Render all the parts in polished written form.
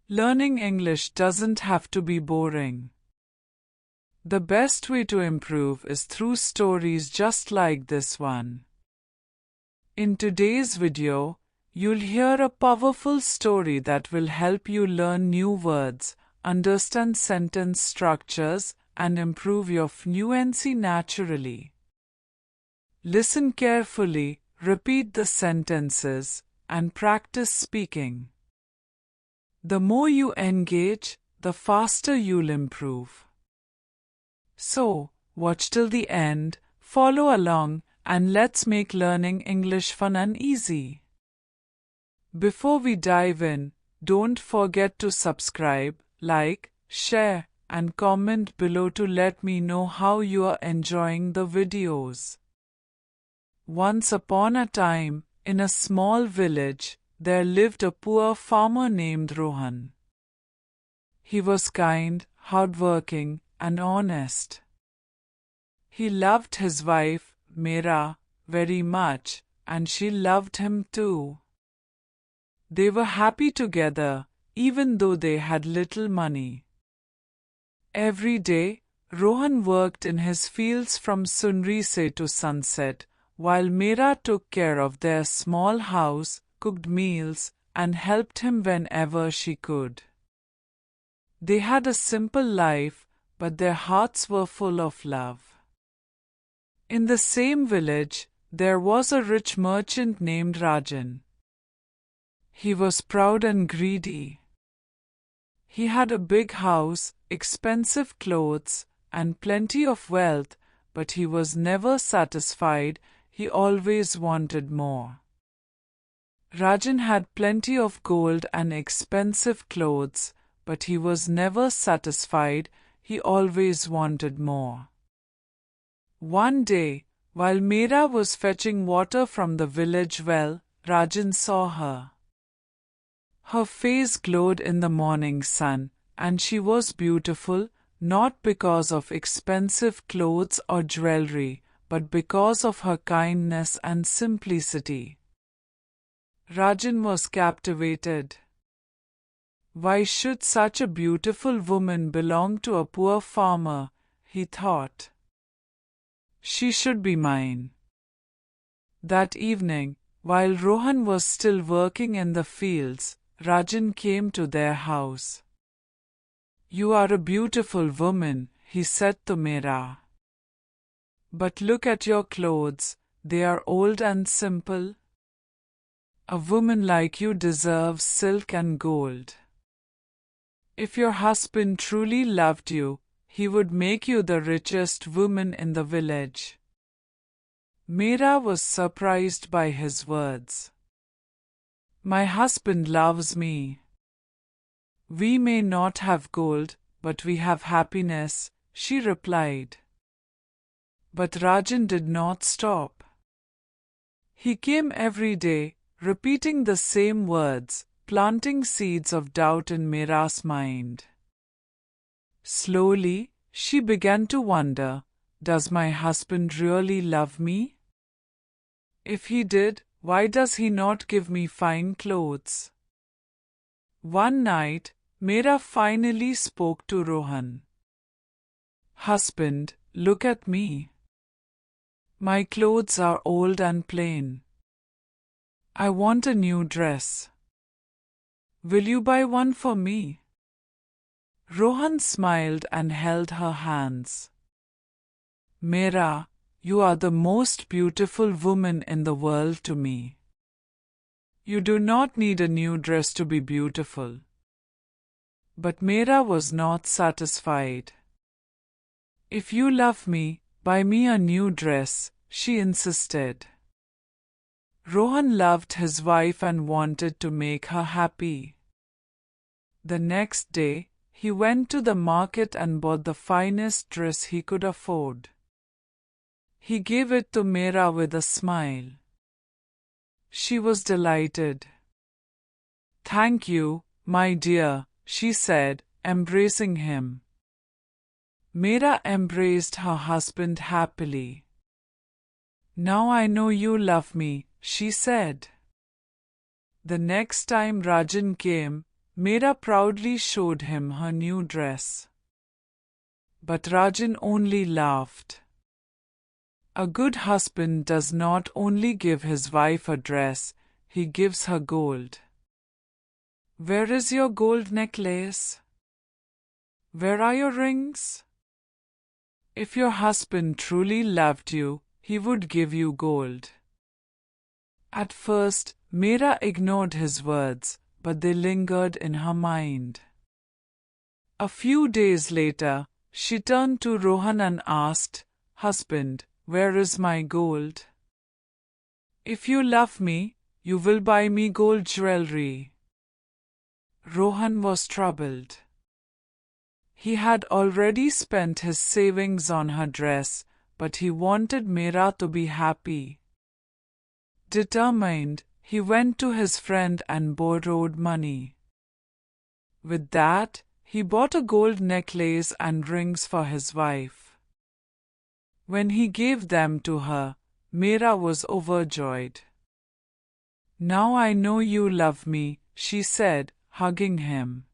Learning English doesn't have to be boring. The best way to improve is through stories just like this one. In today's video, you'll hear a powerful story that will help you learn new words, understand sentence structures, and improve your fluency naturally. Listen carefully, repeat the sentences, and practice speaking. The more you engage, the faster you'll improve. So, watch till the end, follow along, and let's make learning English fun and easy. Before we dive in, don't forget to subscribe, like, share, and comment below to let me know how you are enjoying the videos. Once upon a time, in a small village, there lived a poor farmer named Rohan. He was kind, hardworking, and honest. He loved his wife, Meera, very much, and she loved him too. They were happy together, even though they had little money. Every day, Rohan worked in his fields from sunrise to sunset, while Meera took care of their small house, cooked meals, and helped him whenever she could. They had a simple life, but their hearts were full of love. In the same village, there was a rich merchant named Rajan. He was proud and greedy. He had a big house, expensive clothes, and plenty of wealth, but he was never satisfied. He always wanted more. Rajan had plenty of gold and expensive clothes, but he was never satisfied. He always wanted more. One day, while Meera was fetching water from the village well, Rajan saw her. Her face glowed in the morning sun, and she was beautiful, not because of expensive clothes or jewelry, but because of her kindness and simplicity. Rajan was captivated. Why should such a beautiful woman belong to a poor farmer? He thought. She should be mine. That evening, while Rohan was still working in the fields, Rajan came to their house. "You are a beautiful woman," he said to Meera. "But look at your clothes, they are old and simple. A woman like you deserves silk and gold. If your husband truly loved you, he would make you the richest woman in the village." Meera was surprised by his words. "My husband loves me. We may not have gold, but we have happiness," she replied. But Rajan did not stop. He came every day, repeating the same words, planting seeds of doubt in Meera's mind. Slowly, she began to wonder, does my husband really love me? If he did, why does he not give me fine clothes? One night, Meera finally spoke to Rohan. "Husband, look at me. My clothes are old and plain. I want a new dress. Will you buy one for me?" Rohan smiled and held her hands. "Meera, you are the most beautiful woman in the world to me. You do not need a new dress to be beautiful." But Meera was not satisfied. "If you love me, buy me a new dress," she insisted. Rohan loved his wife and wanted to make her happy. The next day, he went to the market and bought the finest dress he could afford. He gave it to Meera with a smile. She was delighted. "Thank you, my dear," she said, embracing him. Meera embraced her husband happily. "Now I know you love me," she said. The next time Rajan came, Meera proudly showed him her new dress. But Rajan only laughed. A good husband does not only give his wife a dress, he gives her gold. Where is your gold necklace? Where are your rings? If your husband truly loved you, he would give you gold. At first, Meera ignored his words, but they lingered in her mind. A few days later, she turned to Rohan and asked, "Husband, where is my gold? If you love me, you will buy me gold jewelry." Rohan was troubled. He had already spent his savings on her dress, but he wanted Meera to be happy. Determined, he went to his friend and borrowed money. With that, he bought a gold necklace and rings for his wife. When he gave them to her, Meera was overjoyed. "Now I know you love me," she said, hugging him.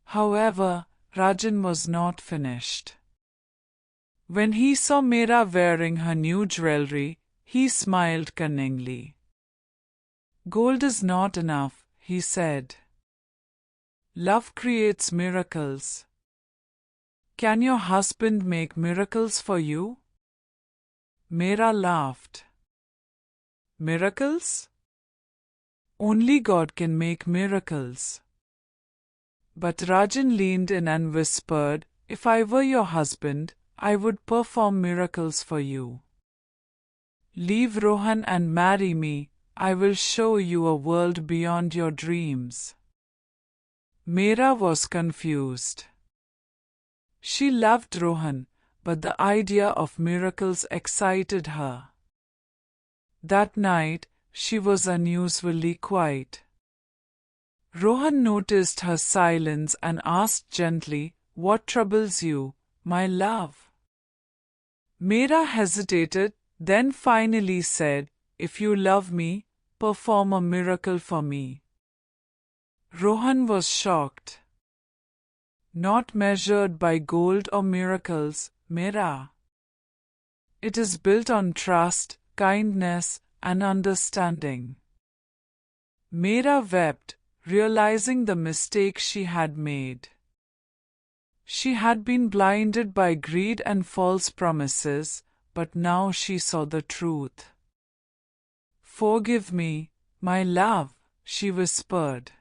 However, Rajan was not finished. When he saw Meera wearing her new jewelry, he smiled cunningly. "Gold is not enough," he said. "Love creates miracles. Can your husband make miracles for you?" Meera laughed. "Miracles? Only God can make miracles." But Rajan leaned in and whispered, "If I were your husband, I would perform miracles for you. Leave Rohan and marry me. I will show you a world beyond your dreams." Meera was confused. She loved Rohan, but the idea of miracles excited her. That night, she was unusually quiet. Rohan noticed her silence and asked gently, "What troubles you, my love?" Meera hesitated, then finally said, "If you love me, perform a miracle for me." Rohan was shocked. "Not measured by gold or miracles, Meera. It is built on trust, kindness, and understanding." Meera wept, realizing the mistake she had made. She had been blinded by greed and false promises, but now she saw the truth. "Forgive me, my love," she whispered.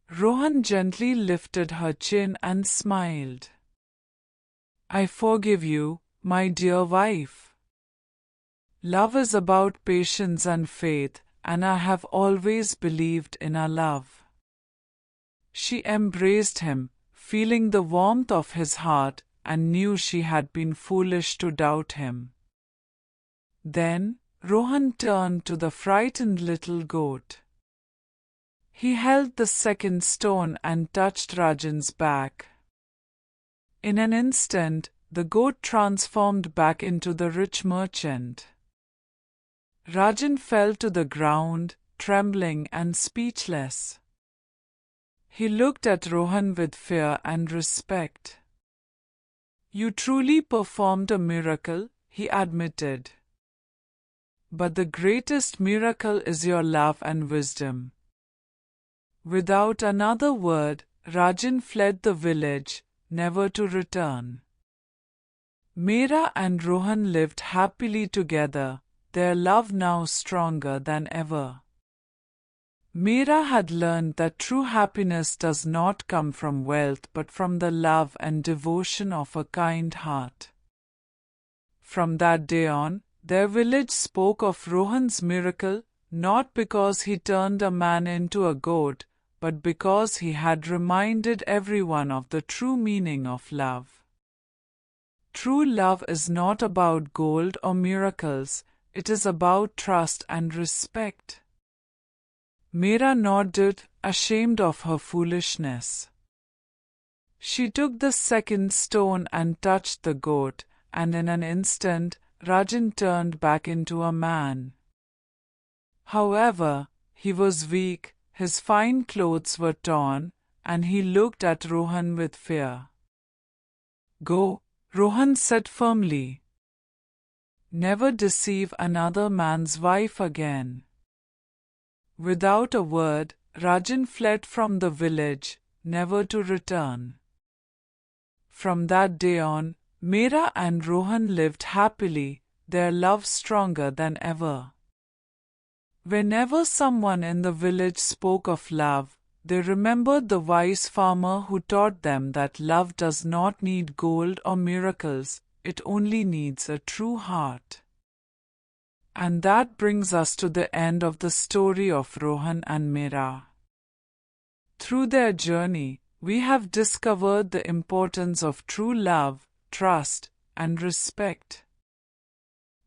Rohan gently lifted her chin and smiled. "I forgive you, my dear wife. Love is about patience and faith, and I have always believed in our love." She embraced him, feeling the warmth of his heart, and knew she had been foolish to doubt him. Then Rohan turned to the frightened little goat. He held the second stone and touched Rajan's back. In an instant, the goat transformed back into the rich merchant. Rajan fell to the ground, trembling and speechless. He looked at Rohan with fear and respect. "You truly performed a miracle," he admitted. "But the greatest miracle is your love and wisdom." Without another word, Rajan fled the village, never to return. Meera and Rohan lived happily together, their love now stronger than ever. Meera had learned that true happiness does not come from wealth but from the love and devotion of a kind heart. From that day on, their village spoke of Rohan's miracle, not because he turned a man into a goat, but because he had reminded everyone of the true meaning of love. True love is not about gold or miracles, it is about trust and respect. Meera nodded, ashamed of her foolishness. She took the second stone and touched the goat, and in an instant, Rajan turned back into a man. However, he was weak, his fine clothes were torn, and he looked at Rohan with fear. Go, Rohan said firmly. Never deceive another man's wife again. Without a word, Rajan fled from the village, never to return. From that day on, Meera and Rohan lived happily, their love stronger than ever. Whenever someone in the village spoke of love, they remembered the wise farmer who taught them that love does not need gold or miracles, it only needs a true heart. And that brings us to the end of the story of Rohan and Meera. Through their journey, we have discovered the importance of true love, trust, and respect.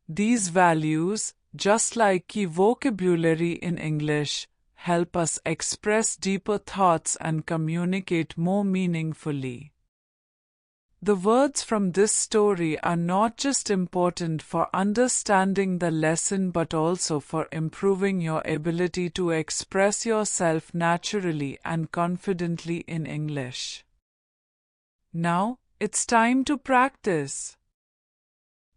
These values, just like key vocabulary in English, help us express deeper thoughts and communicate more meaningfully. The words from this story are not just important for understanding the lesson but also for improving your ability to express yourself naturally and confidently in English. Now, it's time to practice.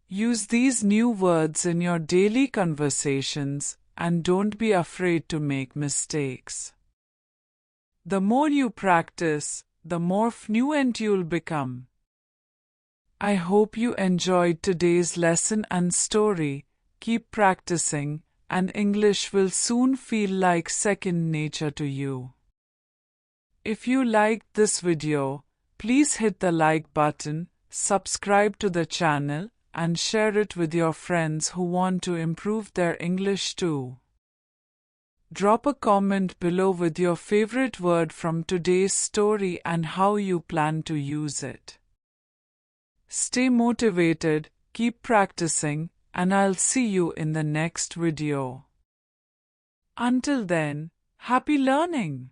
Use these new words in your daily conversations and don't be afraid to make mistakes. The more you practice, the more fluent you'll become. I hope you enjoyed today's lesson and story. Keep practicing, and English will soon feel like second nature to you. If you liked this video, please hit the like button, subscribe to the channel, and share it with your friends who want to improve their English too. Drop a comment below with your favorite word from today's story and how you plan to use it. Stay motivated, keep practicing, and I'll see you in the next video. Until then, happy learning!